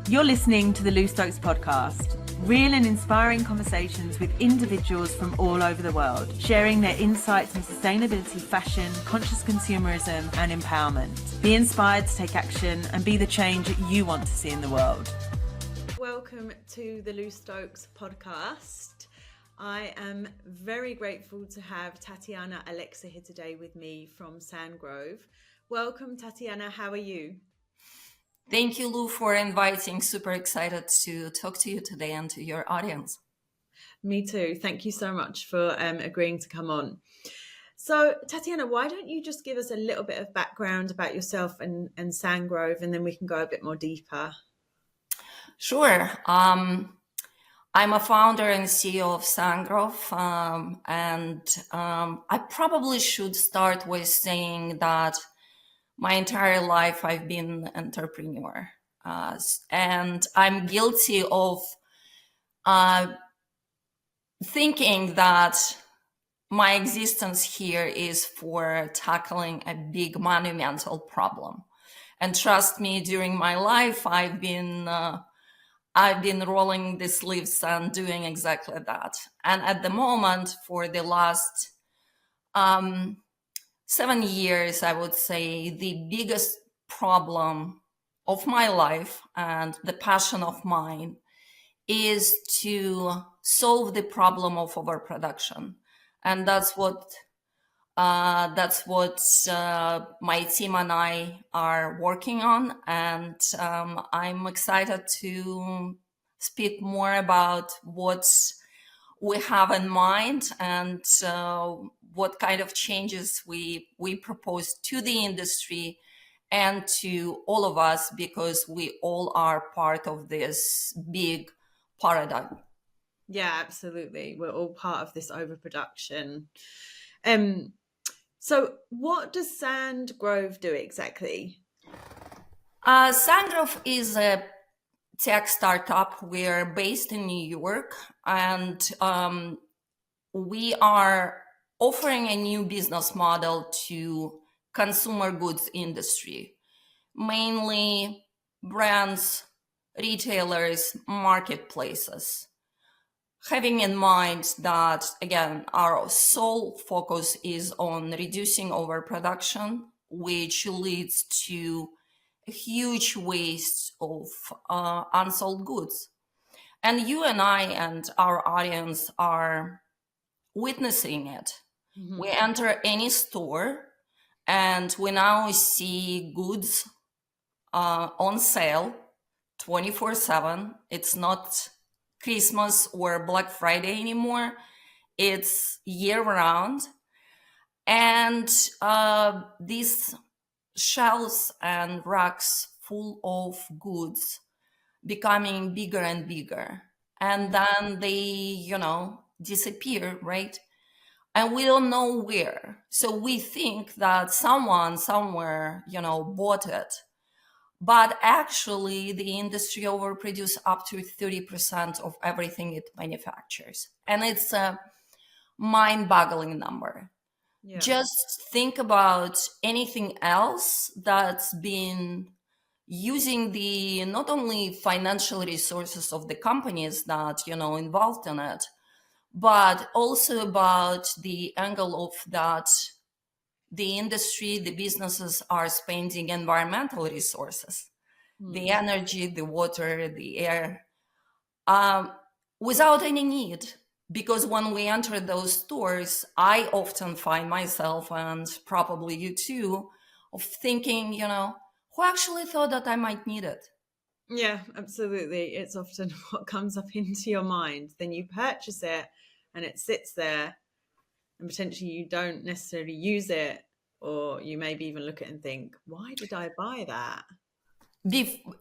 You're listening to the Lou Stokes podcast. Real and inspiring conversations with individuals from all over the world, sharing their insights in sustainability, fashion, conscious consumerism, and empowerment. Be inspired to take action and be the change you want to see in the world. Welcome to the Lou Stokes podcast. I am very grateful to have Tatiana Alexa here today with me from Sangrove. Welcome, Tatiana. How are you? Thank you, Lou, for inviting. Super excited to talk to you today and to your audience. Me too. Thank you so much for agreeing to come on. So, Tatiana, why don't you just give us a little bit of background about yourself and Sangrove, and then we can go a bit more deeper. Sure. I'm a founder and CEO of Sangrove, and I probably should start with saying that my entire life I've been an entrepreneur, and I'm guilty of thinking that my existence here is for tackling a big monumental problem. And trust me, during my life, I've been rolling the sleeves and doing exactly that. And at the moment, for the last 7 years, I would say the biggest problem of my life and the passion of mine is to solve the problem of overproduction. And that's what my team and I are working on. And I'm excited to speak more about what we have in mind and what kind of changes we propose to the industry and to all of us, because we all are part of this big paradigm. Yeah, absolutely. We're all part of this overproduction. So what does Sangrove do exactly? Sangrove is a tech startup. We're based in New York, and we are offering a new business model to consumer goods industry, mainly brands, retailers, marketplaces. Having in mind that, again, our sole focus is on reducing overproduction, which leads to a huge waste of unsold goods. And you and I and our audience are witnessing it. Mm-hmm. We enter any store and we now see goods on sale 24/7. It's not Christmas or Black Friday anymore. It's year round. And these shelves and racks full of goods becoming bigger and bigger. And then they, disappear, right? And we don't know where. So we think that someone somewhere, bought it. But actually, the industry overproduces up to 30% of everything it manufactures. And it's a mind-boggling number. Yeah. Just think about anything else that's been using the not only financial resources of the companies that, involved in it, but also about the angle of that the industry, the businesses are spending environmental resources, the energy, the water, the air, without any need. Because when we enter those stores, I often find myself, and probably you too, of thinking, who actually thought that I might need it? Yeah, absolutely. It's often what comes up into your mind. Then you purchase it and it sits there and potentially you don't necessarily use it, or you maybe even look at it and think, why did I buy that?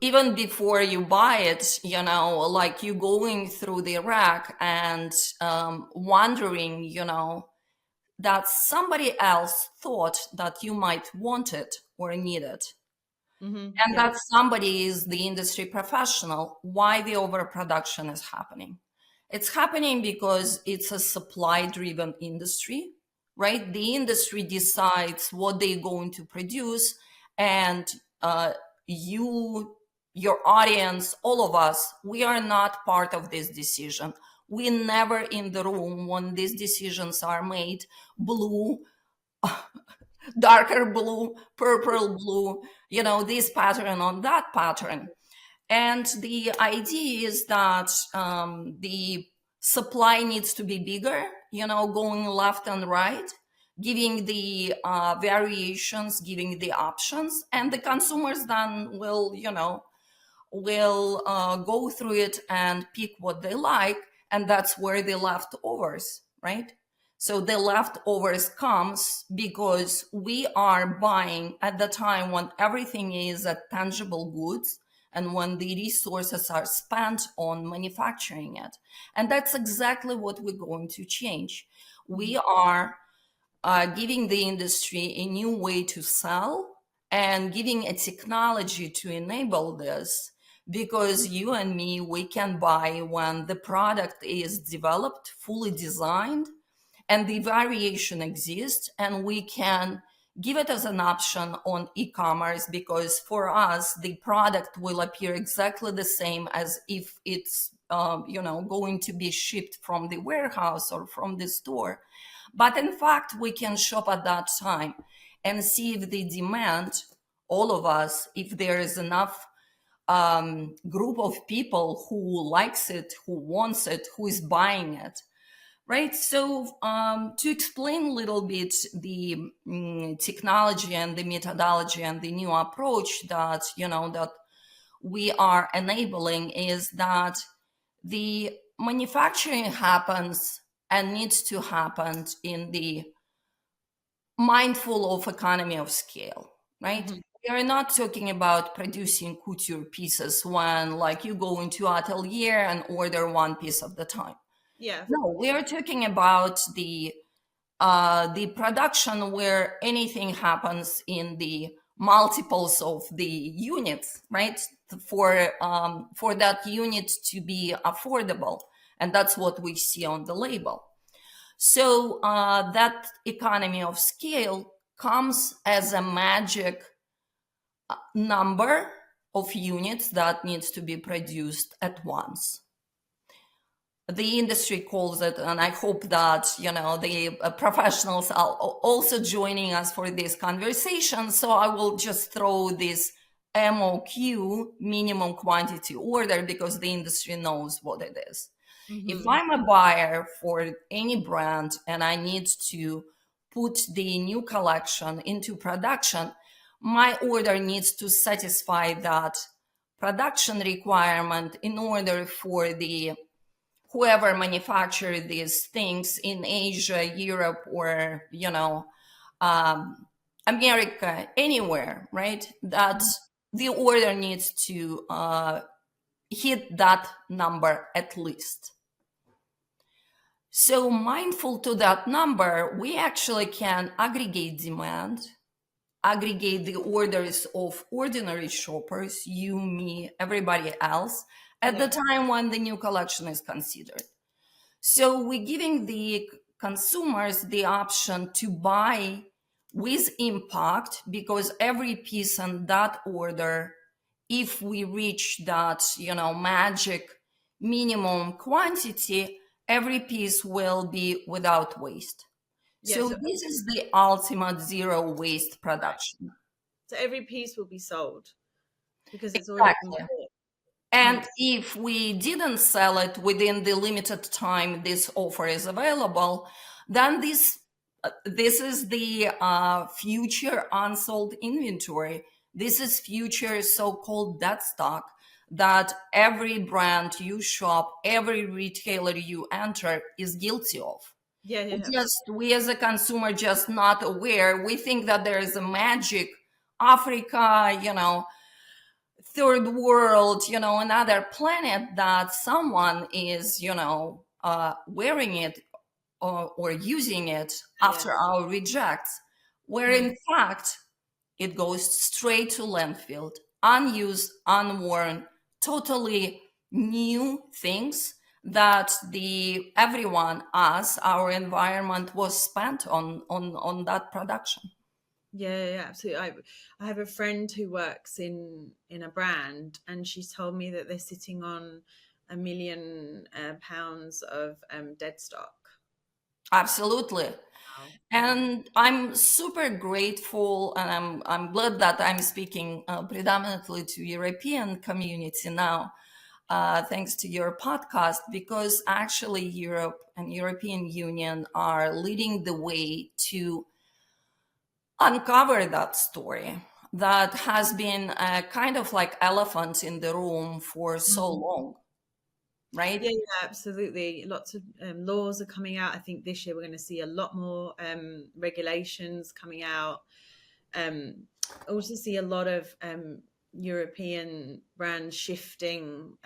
Even before you buy it, like you going through the rack and wondering, that somebody else thought that you might want it or need it. Mm-hmm. And that somebody is the industry professional. Why the overproduction is happening? It's happening because it's a supply-driven industry, right? The industry decides what they're going to produce, and you your audience, all of us, we are not part of this decision. We never in the room when these decisions are made. Blue, darker blue, purple blue, this pattern on that pattern. And the idea is that the supply needs to be bigger, going left and right, giving the variations, giving the options, and the consumers then will go through it and pick what they like, and that's where the leftovers, right? So the leftovers comes because we are buying at the time when everything is a tangible goods and when the resources are spent on manufacturing it. And that's exactly what we're going to change. We are giving the industry a new way to sell and giving a technology to enable this, because you and me, we can buy when the product is developed, fully designed, and the variation exists, and we can give it as an option on e-commerce, because for us the product will appear exactly the same as if it's going to be shipped from the warehouse or from the store. But in fact, we can shop at that time and see if the demand, all of us, if there is enough group of people who likes it, who wants it, who is buying it, right? So to explain a little bit the technology and the methodology and the new approach that that we are enabling, is that the manufacturing happens and needs to happen in the mindful of economy of scale, right? Mhm. We are not talking about producing couture pieces when like you go into atelier and order one piece at the time. Yeah. No, we are talking about the production where anything happens in the multiples of the units, right? For that unit to be affordable, and that's what we see on the label. So that economy of scale comes as a magic number of units that needs to be produced at once. The industry calls it, and I hope that the professionals are also joining us for this conversation. So I will just throw this MOQ, minimum quantity order, because the industry knows what it is. If I'm a buyer for any brand and I need to put the new collection into production, my order needs to satisfy that production requirement in order for the whoever manufactured these things in Asia, Europe, or America, anywhere, right? That the order needs to hit that number at least. So mindful to that number, we actually can aggregate demand, aggregate the orders of ordinary shoppers, you, me, everybody else, at the time when the new collection is considered. So we're giving the consumers the option to buy with impact, because every piece in that order, if we reach that, magic minimum quantity, every piece will be without waste. Yes. So this is the ultimate zero waste production. So every piece will be sold because it's already been Exactly. bought. And if we didn't sell it within the limited time this offer is available, then this is the future unsold inventory. This is future so-called dead stock that every brand you shop, every retailer you enter is guilty of. Yeah. We as a consumer just not aware. We think that there is a magic Africa, third world, another planet, that someone is, wearing it or using it after our rejects, where in fact it goes straight to landfill, unused, unworn, totally new things that everyone, us, our environment was spent on that production. Yeah, absolutely. I have a friend who works in a brand, and she's told me that they're sitting on £1 million of dead stock. Absolutely. Wow. Yeah. And I'm super grateful, and I'm glad that I'm speaking predominantly to European community now, thanks to your podcast, because actually Europe and European Union are leading the way to uncover that story that has been a kind of like elephant in the room for so Mm. long, right? Yeah, yeah, absolutely. Lots of laws are coming out. I think this year we're going to see a lot more regulations coming out. Also see a lot of European brands shifting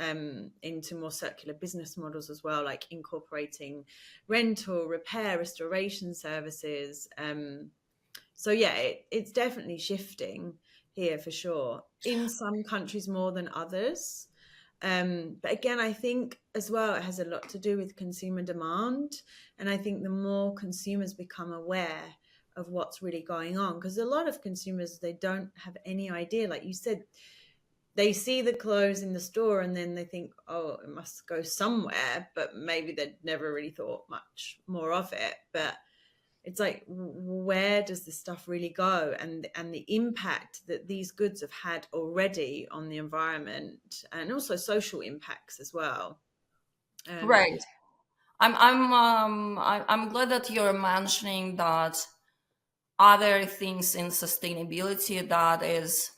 into more circular business models as well, like incorporating rental, repair, restoration services. So yeah, it's definitely shifting here for sure. In some countries more than others. But again, I think as well it has a lot to do with consumer demand. And I think the more consumers become aware of what's really going on, because a lot of consumers, they don't have any idea. Like you said, they see the clothes in the store and then they think, oh, it must go somewhere, but maybe they'd never really thought much more of it. But it's like, where does this stuff really go, and the impact that these goods have had already on the environment, and also social impacts as well. um Right. I'm glad that you're mentioning that other things in sustainability that is,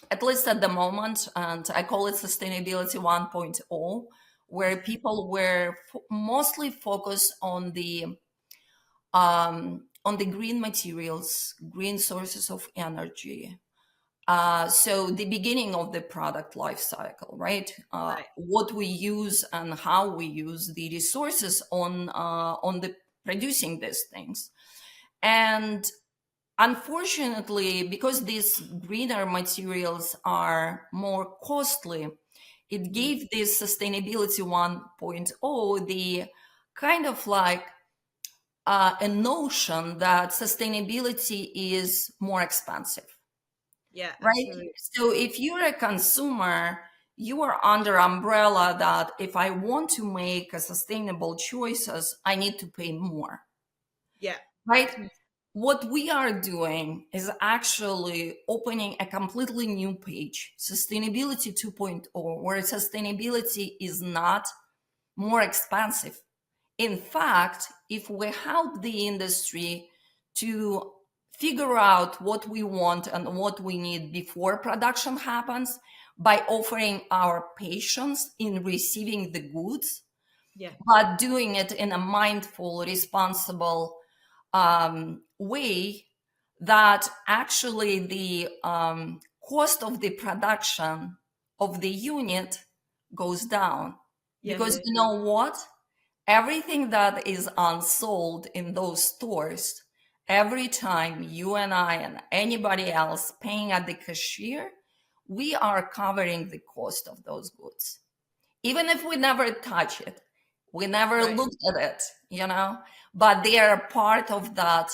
at least at the moment, and I call it sustainability 1.0, where people were mostly focused on the green materials, green sources of energy. So the beginning of the product life cycle, right? right. What we use and how we use the resources on the producing these things. And unfortunately, because these greener materials are more costly, it Mm. gave this sustainability 1.0 the kind of like a notion that sustainability is more expensive, Yeah, right? absolutely. So if you're a consumer, you are under umbrella that if I want to make a sustainable choices, I need to pay more, Yeah. right? What we are doing is actually opening a completely new page, sustainability 2.0, where sustainability is not more expensive. In fact, if we help the industry to figure out what we want and what we need before production happens by offering our patience in receiving the goods, Yeah. but doing it in a mindful, responsible way, that actually the cost of the production of the unit goes down. Yeah, Because yeah. you know what? Everything that is unsold in those stores, every time you and I and anybody else paying at the cashier, we are covering the cost of those goods. Even if we never touch it, we never Right. looked at it, you know, but they are part of that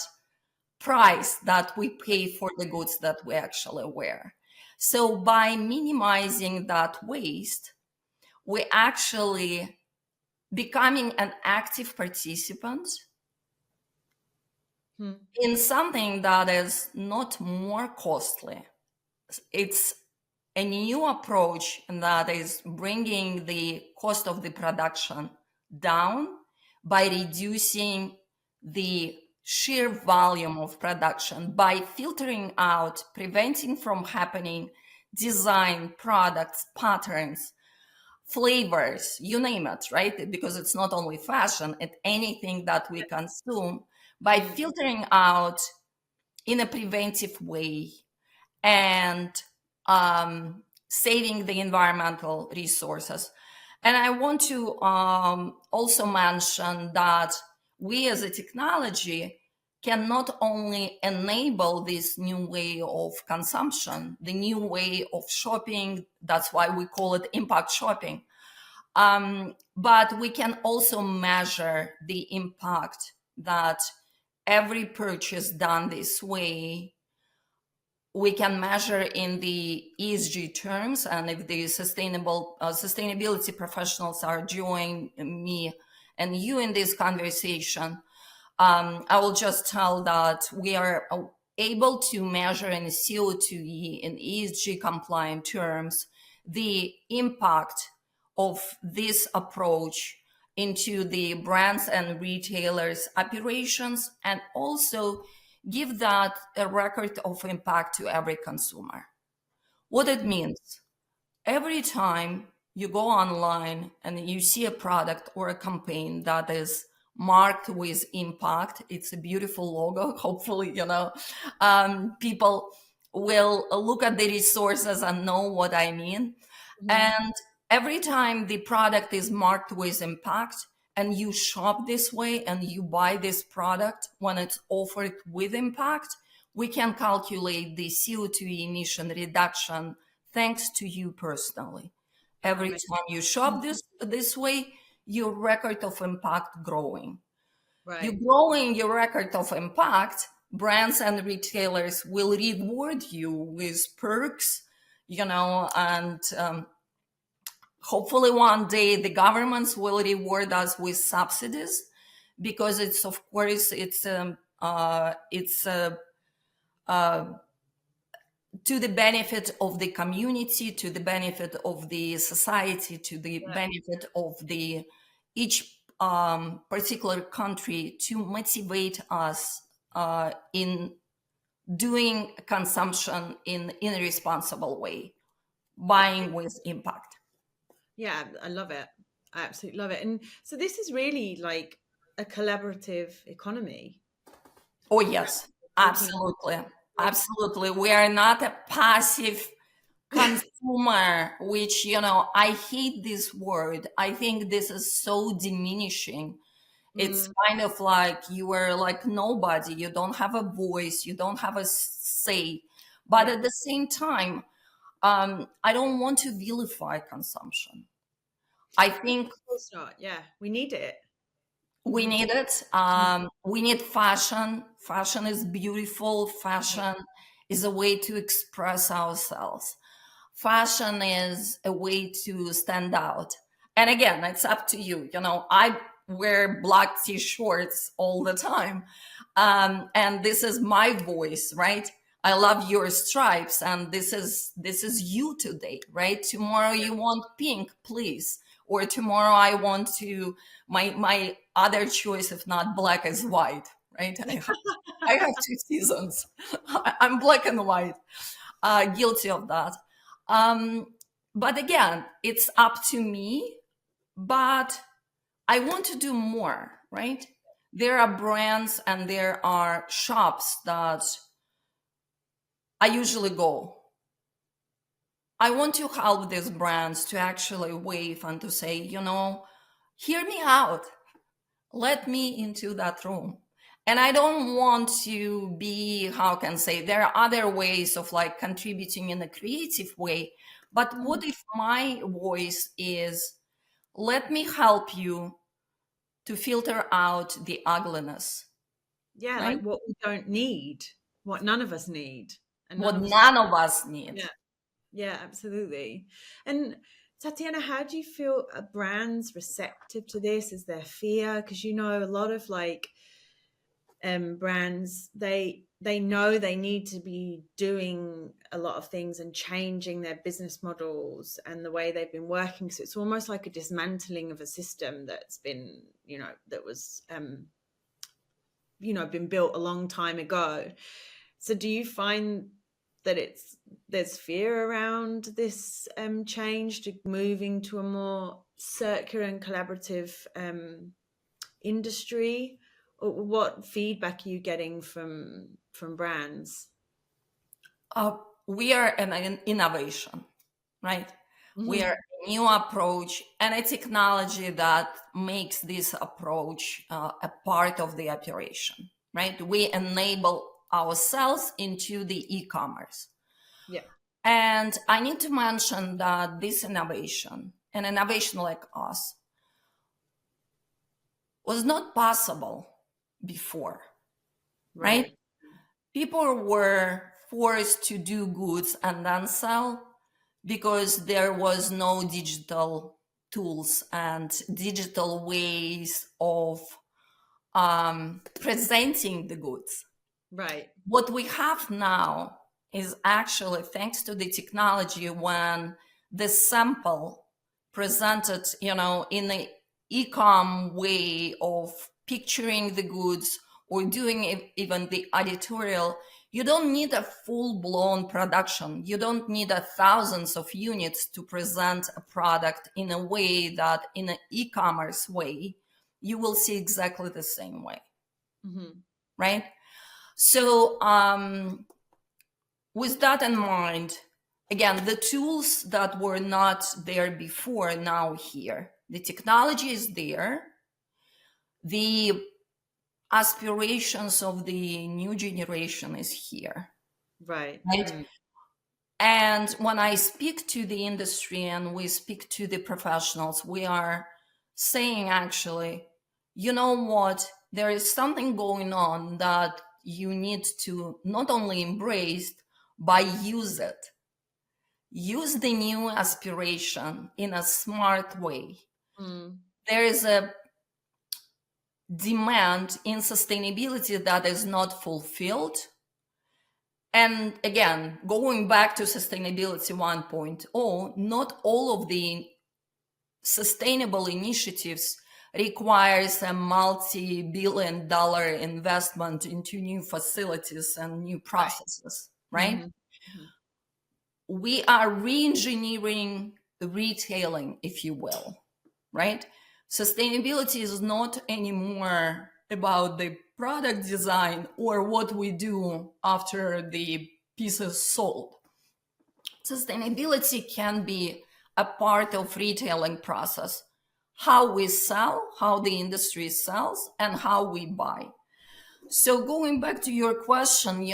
price that we pay for the goods that we actually wear. So by minimizing that waste, we actually becoming an active participant Hmm. in something that is not more costly. It's a new approach that is bringing the cost of the production down by reducing the sheer volume of production, by filtering out, preventing from happening design, products, patterns, flavors, you name it, right? Because it's not only fashion, it's anything that we consume, by Mm. filtering out in a preventive way and saving the environmental resources. And I want to also mention that we as a technology can not only enable this new way of consumption, the new way of shopping, that's why we call it impact shopping, but we can also measure the impact that every purchase done this way we can measure in the ESG terms, and if the sustainability professionals are joining me and you in this conversation, I will just tell that we are able to measure in CO2e in ESG compliant terms the impact of this approach into the brands and retailers' operations, and also give that a record of impact to every consumer. What it means, every time you go online and you see a product or a campaign that is marked with impact, it's a beautiful logo. Hopefully, people will look at the resources and know what I mean. And every time the product is marked with impact and you shop this way and you buy this product when it's offered with impact, we can calculate the CO2 emission reduction thanks to you personally. Every time you shop this way, your record of impact growing. Right. You growing your record of impact, brands and retailers will reward you with perks, and hopefully one day the governments will reward us with subsidies, because it's, of course, it's to the benefit of the community, to the benefit of the society, to the benefit of the each particular country, to motivate us in doing consumption in a responsible way, buying with impact. Yeah, I love it. I absolutely love it. And so this is really like a collaborative economy. Oh, yes, absolutely. Absolutely. We are not a passive consumer, which, I hate this word. I think this is so diminishing. It's kind of like you are like nobody. You don't have a voice. You don't have a say. But at the same time, I don't want to vilify consumption. I think Of course not. Yeah, we need it. we need it. We need fashion. Fashion is beautiful. Fashion is a way to express ourselves. Fashion is a way to stand out. And again, it's up to you. I wear black t-shirts all the time. And this is my voice, right? I love your stripes, and this is you today, right? Tomorrow you want pink, please. Or tomorrow I want to my other choice, if not black, is white, right? I have two seasons. I'm black and white. Guilty of that. But again, it's up to me. But I want to do more, right? There are brands and there are shops that I usually go. I want to help these brands to actually wave and to say, hear me out. Let me into that room. And I don't want to be, how can I say, there are other ways of like contributing in a creative way. But what if my voice is, let me help you to filter out the ugliness? Yeah, Right? like what we don't need, what none of us need. And What of us. none of us need. Yeah. Yeah, absolutely. And Tatiana, how do you feel a brand's receptive to this? Is there fear? Because a lot of like brands, they know they need to be doing a lot of things and changing their business models and the way they've been working. So it's almost like a dismantling of a system that's been, that was been built a long time ago. So do you find that there's fear around this change to moving to a more circular and collaborative industry? Or what feedback are you getting from brands? We are an innovation, right? We are a new approach and a technology that makes this approach a part of the operation, right? We enable ourselves into the e-commerce. Yeah. And I need to mention that this innovation, an innovation like us, was not possible before, right? People were forced to do goods and then sell because there was no digital tools and digital ways of presenting the goods. Right. What we have now is actually thanks to the technology, when the sample presented, in the e-com way of picturing the goods or doing even the editorial, you don't need a full-blown production. You don't need thousands of units to present a product in a way that in an e-commerce way, you will see exactly the same way, right? So with that in mind, again, the tools that were not there before are now here. The technology is there. The aspirations of the new generation is here. Right. And when I speak to the industry and we speak to the professionals, we are saying actually, you know what, there is something going on that you need to not only embrace, but use it. Use the new aspiration in a smart way. There is a demand in sustainability that is not fulfilled. And again, going back to sustainability 1.0, not all of the sustainable initiatives requires a multi-billion dollar investment into new facilities and new processes, right? We are re-engineering retailing, if you will, right? Sustainability is not anymore about the product design or what we do after the piece is sold. Sustainability can be a part of retailing process, how we sell, how the industry sells, and how we buy. So going back to your question,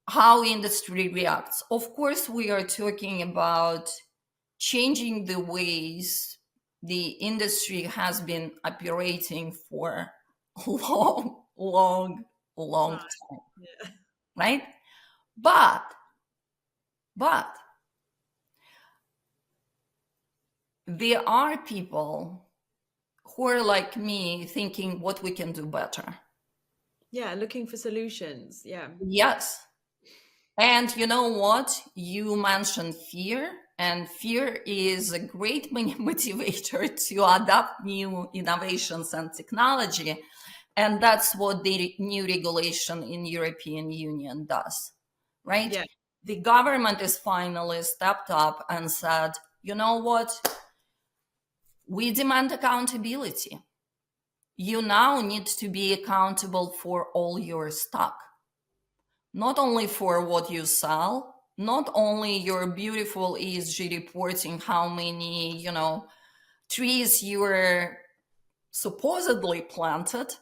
how industry reacts. Of course, we are talking about changing the ways the industry has been operating for a long time, right? But there are people who are like me thinking what we can do better. Yeah, looking for solutions. Yeah. Yes. And you know what? You mentioned fear, and fear is a great motivator to adopt new innovations and technology. And that's what the new regulation in European Union does, right? Yeah. The government is finally stepped up and said, you know what? We demand accountability. You now need to be accountable for all your stock. Not only for what you sell, not only your beautiful ESG reporting, how many, trees you were supposedly planted,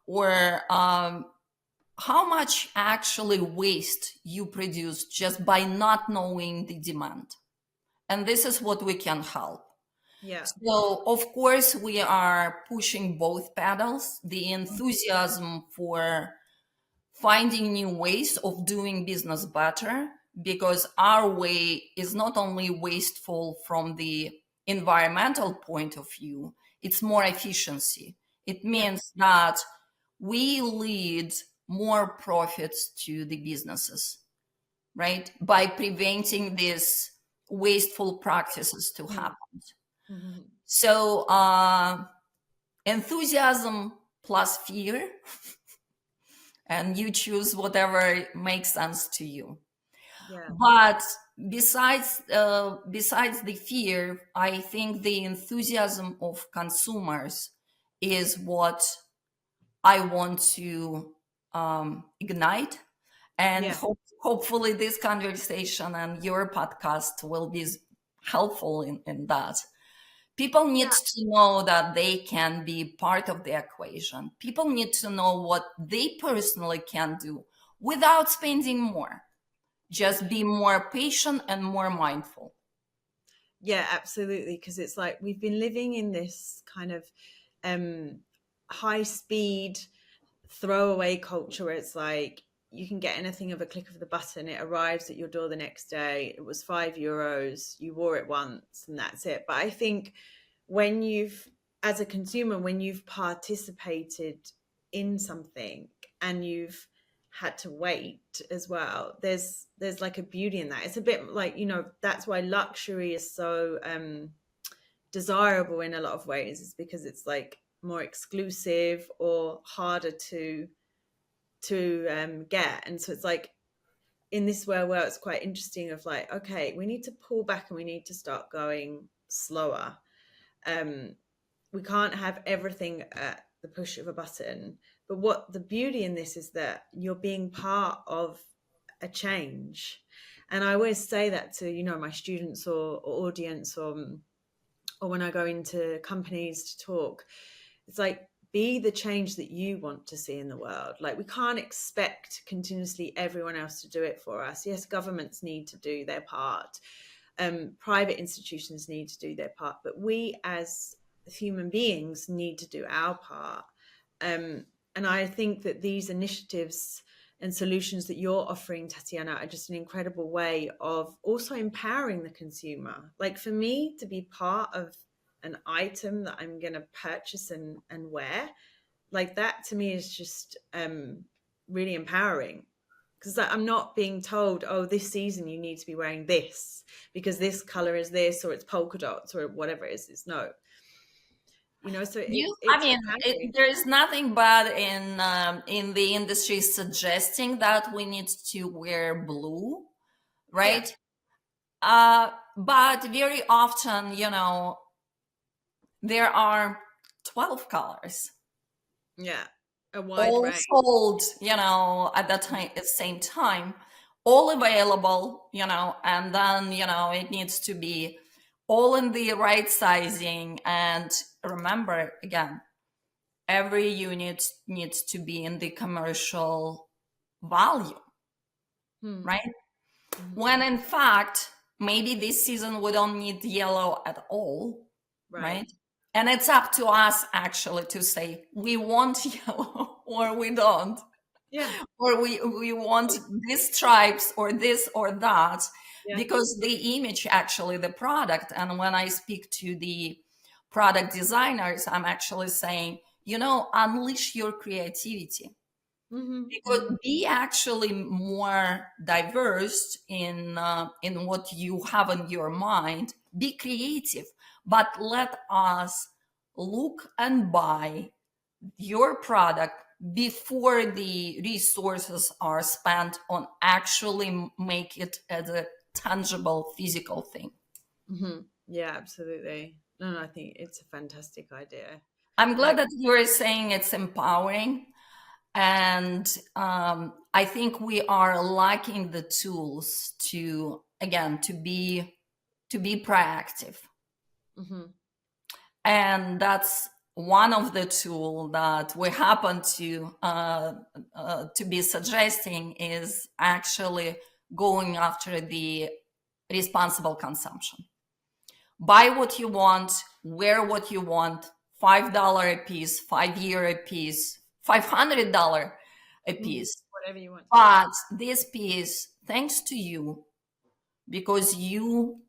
or how much actually waste you produce just by not knowing the demand. And this is what we can help. Yeah. So, of course, we are pushing both pedals, the enthusiasm for finding new ways of doing business better, because our way is not only wasteful from the environmental point of view, it's more efficiency. It means that we lead more profits to the businesses, right? By preventing these wasteful practices to happen. So enthusiasm plus fear, and you choose whatever makes sense to you. Yeah. But besides the fear, I think the enthusiasm of consumers is what I want to ignite. And hopefully this conversation and your podcast will be helpful in that. People need to know that they can be part of the equation. People need to know what they personally can do without spending more. Just be more patient and more mindful. Yeah, absolutely. Because it's like we've been living in this kind of high speed throwaway culture where it's like you can get anything of a click of the button. It arrives at your door the next day. It was €5. You wore it once and that's it. But I think when as a consumer, when you've participated in something and you've had to wait as well, there's like a beauty in that. It's a bit like, that's why luxury is so desirable in a lot of ways, is because it's like more exclusive or harder to get. And so it's like in this world where it's quite interesting of like, okay, we need to pull back and we need to start going slower. We can't have everything at the push of a button. But what the beauty in this is that you're being part of a change. And I always say that to, my students or audience, or when I go into companies to talk. It's like, be the change that you want to see in the world. Like, we can't expect continuously everyone else to do it for us. Yes, governments need to do their part. Private institutions need to do their part. But we as human beings need to do our part. And I think that these initiatives and solutions that you're offering, Tatiana, are just an incredible way of also empowering the consumer. Like, for me to be part of an item that I'm going to purchase and wear, like, that to me is just really empowering, because I'm not being told, oh, this season you need to be wearing this because this color is this, or it's polka dots, or whatever it is. It's no, so there is nothing bad in the industry suggesting that we need to wear blue, right? Yeah. But very often, there are 12 colors. Yeah. A wide all range. Sold, at the same time, all available, and then, it needs to be all in the right sizing. And remember, again, every unit needs to be in the commercial value, right? When in fact, maybe this season we don't need yellow at all, right? And it's up to us actually to say we want yellow or we don't. Yeah. Or we want these stripes or this or that, because the image, actually the product. And when I speak to the product designers, I'm actually saying, unleash your creativity. Because be actually more diverse in what you have in your mind. Be creative, but let us look and buy your product before the resources are spent on actually make it as a tangible physical thing. Yeah, absolutely. No, I think it's a fantastic idea. I'm glad that you were saying it's empowering. And I think we are lacking the tools to be proactive. And that's one of the tools that we happen to be suggesting, is actually going after the responsible consumption. Buy what you want, wear what you want, $5 a piece, 5 year a piece, $500 a piece. Whatever you want. But this piece, thanks to you, because you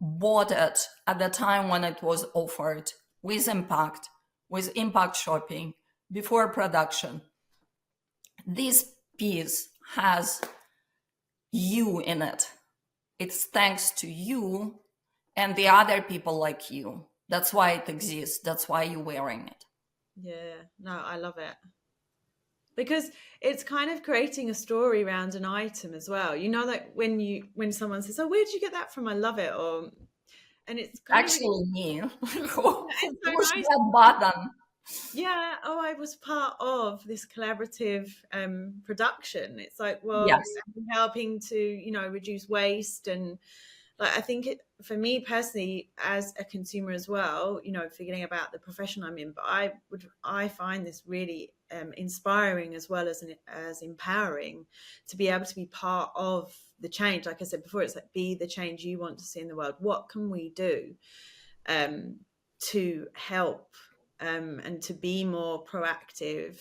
bought it at the time when it was offered, with impact shopping, before production. This piece has you in it. It's thanks to you and the other people like you. That's why it exists. That's why you're wearing it. Yeah, no, I love it. Because it's kind of creating a story around an item as well. Like when someone says, "Oh, where did you get that from? I love it," and it's kind actually of, me. It's so Push nice. that button. Yeah. Oh, I was part of this collaborative production. It's like, well, yes, helping to reduce waste. And like, I think for me personally, as a consumer as well, forgetting about the profession I'm in, but I find this really inspiring as well as empowering, to be able to be part of the change. Like I said before, it's like, be the change you want to see in the world. What can we do to help and to be more proactive?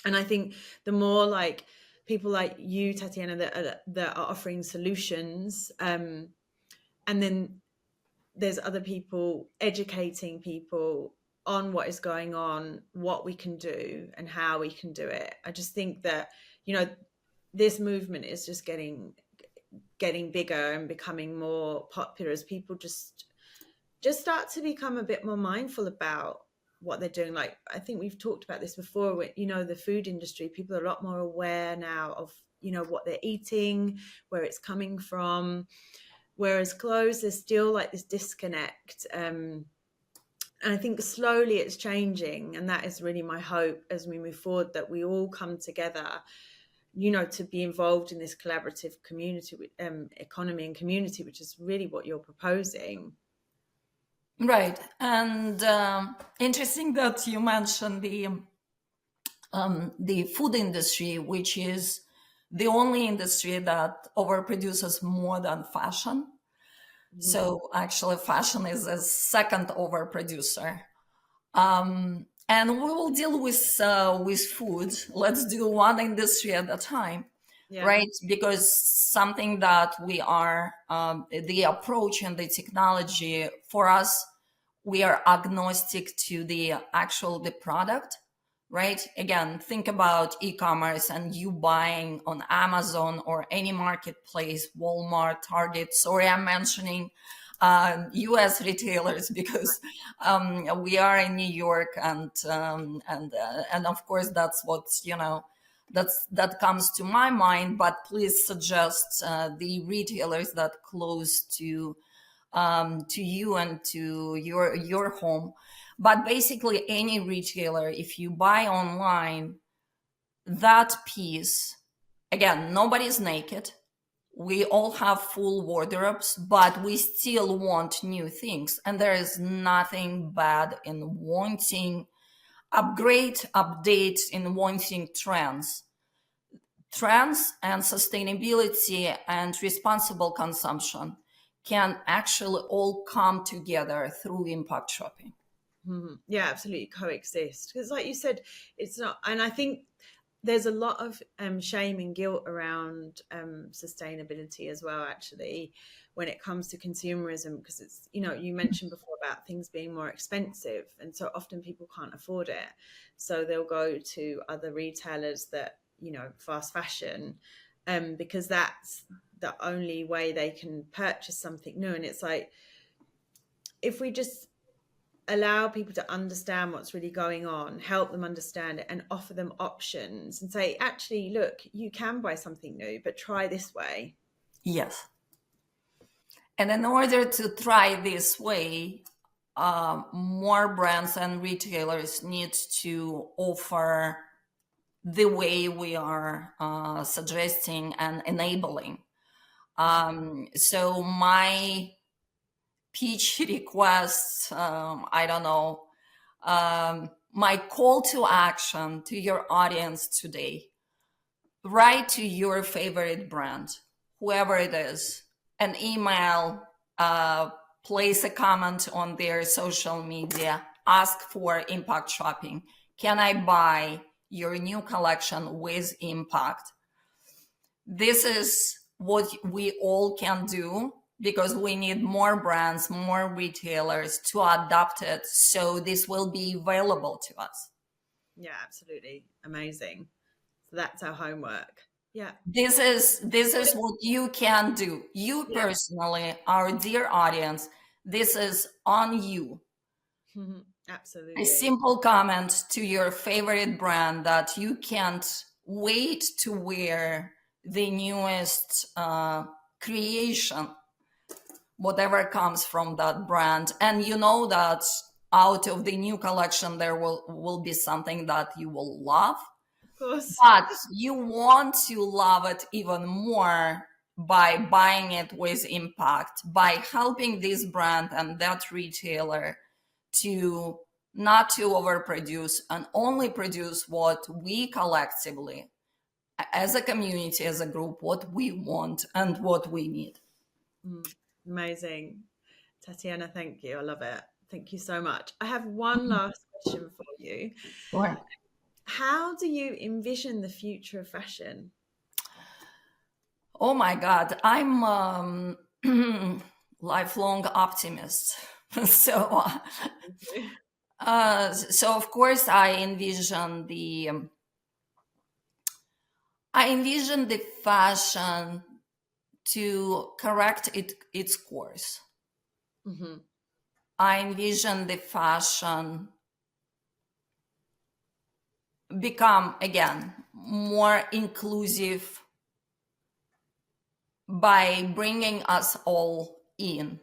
And I think the more like people like you, Tatiana, that are offering solutions, and then there's other people educating people on what is going on, what we can do and how we can do it. I just think that, you know, this movement is just getting bigger and becoming more popular as people just start to become a bit more mindful about what they're doing. Like, I think we've talked about this before, you know, the food industry, people are a lot more aware now of, you know, what they're eating, where it's coming from. Whereas clothes, there's still like this disconnect. And I think slowly it's changing. And that is really my hope as we move forward, that we all come together, you know, to be involved in this collaborative community, economy and community, which is really what you're proposing. Right. And interesting that you mentioned the food industry, which is the only industry that overproduces more than fashion. So actually, fashion is a second overproducer. And we will deal with food. Let's do one industry at a time, right? Because something that we are the approach and the technology for us, we are agnostic to the product, right? Again, think about e-commerce and you buying on Amazon or any marketplace, Walmart, Target. Sorry, I'm mentioning U.S. retailers because we are in New York, and of course that's what, you know, that comes to my mind. But please suggest the retailers that close to you and to your home. But basically, any retailer, if you buy online, that piece, again, nobody's naked. We all have full wardrobes, but we still want new things. And there is nothing bad in wanting upgrade, updates, in wanting trends. Trends and sustainability and responsible consumption can actually all come together through impact shopping. Yeah, absolutely coexist. Because like you said, it's not, and I think there's a lot of shame and guilt around sustainability as well, actually, when it comes to consumerism, because it's, you know, you mentioned before about things being more expensive, and so often people can't afford it, so they'll go to other retailers that, you know, fast fashion, because that's the only way they can purchase something new. And it's like, if we just allow people to understand what's really going on, help them understand it, and offer them options and say, actually, look, you can buy something new, but try this way. Yes. And in order to try this way, more brands and retailers need to offer the way we are suggesting and enabling. So my pitch request, I don't know, my call to action to your audience today: write to your favorite brand, whoever it is, an email, place a comment on their social media, ask for impact shopping. Can I buy your new collection with impact? This is what we all can do, because we need more brands, more retailers to adopt it, so this will be available to us. Yeah, absolutely. Amazing. So that's our homework. Yeah. This is what you can do. You personally, our dear audience, this is on you. Absolutely. A simple comment to your favorite brand that you can't wait to wear the newest creation, whatever comes from that brand. And you know that out of the new collection, there will be something that you will love. Of course. But you want to love it even more by buying it with impact, by helping this brand and that retailer to not to overproduce and only produce what we collectively, as a community, as a group, what we want and what we need. Amazing. Tatiana, thank you. I love it. Thank you so much. I have one last question for you. Sure. How do you envision the future of fashion? Oh my God, I'm lifelong optimist. So, so of course, I envision the fashion to correct its course. Mm-hmm. I envision the fashion become again more inclusive by bringing us all in,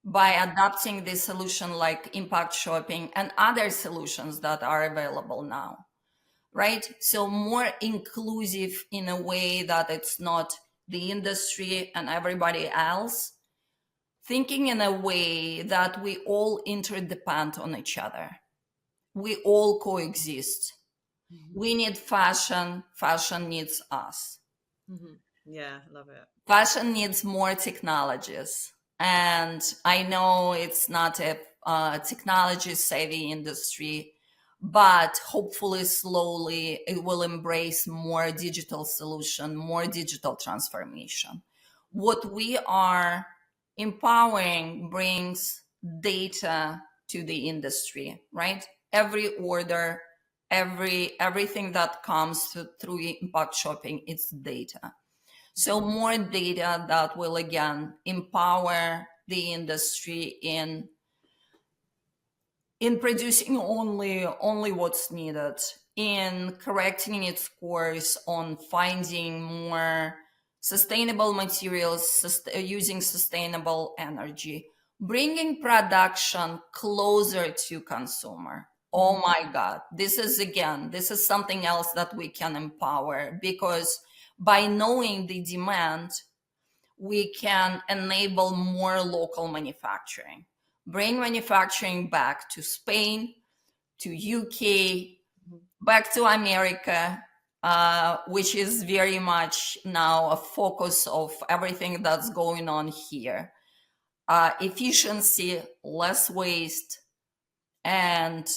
by adopting the solution like impact shopping and other solutions that are available now, right? So more inclusive in a way that it's not the industry and everybody else, thinking in a way that we all interdepend on each other. We all coexist. Mm-hmm. We need fashion. Fashion needs us. Mm-hmm. Yeah, I love it. Fashion needs more technologies. And I know it's not a technology savvy industry, but hopefully slowly it will embrace more digital solution, more digital transformation. What we are empowering brings data to the industry, right? Every order, everything that comes through impact shopping, it's data. So more data that will again empower the industry in producing only what's needed, in correcting its course on finding more sustainable materials, using sustainable energy, bringing production closer to consumer. Oh my God, this is something else that we can empower, because by knowing the demand, we can enable more local manufacturing, bring manufacturing back to Spain, to UK, back to America, which is very much now a focus of everything that's going on here. Efficiency, less waste, and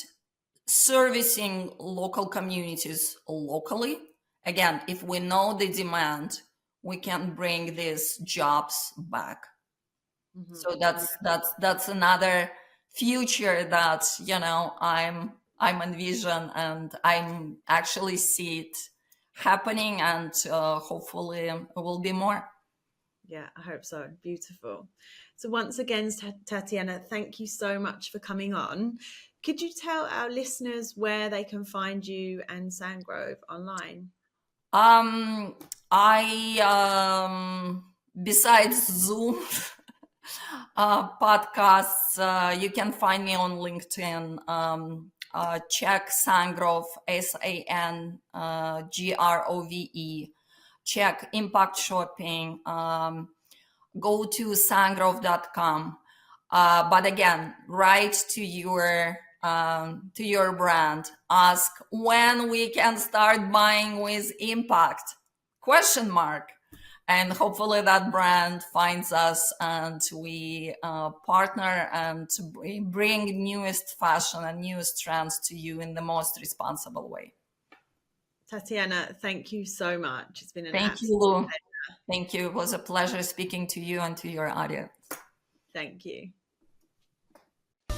servicing local communities locally. Again, if we know the demand, we can bring these jobs back. Mm-hmm. So that's another future that I'm envision, and I'm actually see it happening, and hopefully it will be more. Yeah, I hope so. Beautiful. So once again, Tatiana, thank you so much for coming on. Could you tell our listeners where they can find you and Sangrove online? I besides Zoom podcasts, you can find me on LinkedIn. Check Sangrove, SANGROVE. Check Impact Shopping. Go to sangrove.com. But again, write to your brand. Ask when we can start buying with impact? ? And hopefully that brand finds us, and we partner and bring newest fashion and newest trends to you in the most responsible way. Tatiana, thank you so much. It's been an Thank you, Lou. Thank you. It was a pleasure speaking to you and to your audience. Thank you.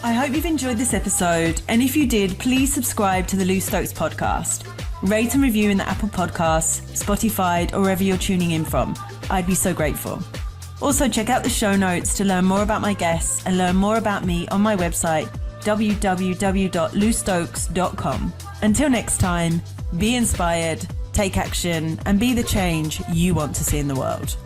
I hope you've enjoyed this episode, and if you did, please subscribe to the Lou Stokes podcast. Rate and review in the Apple Podcasts, Spotify, or wherever you're tuning in from. I'd be so grateful. Also, check out the show notes to learn more about my guests and learn more about me on my website, www.loustokes.com. Until next time, be inspired, take action, and be the change you want to see in the world.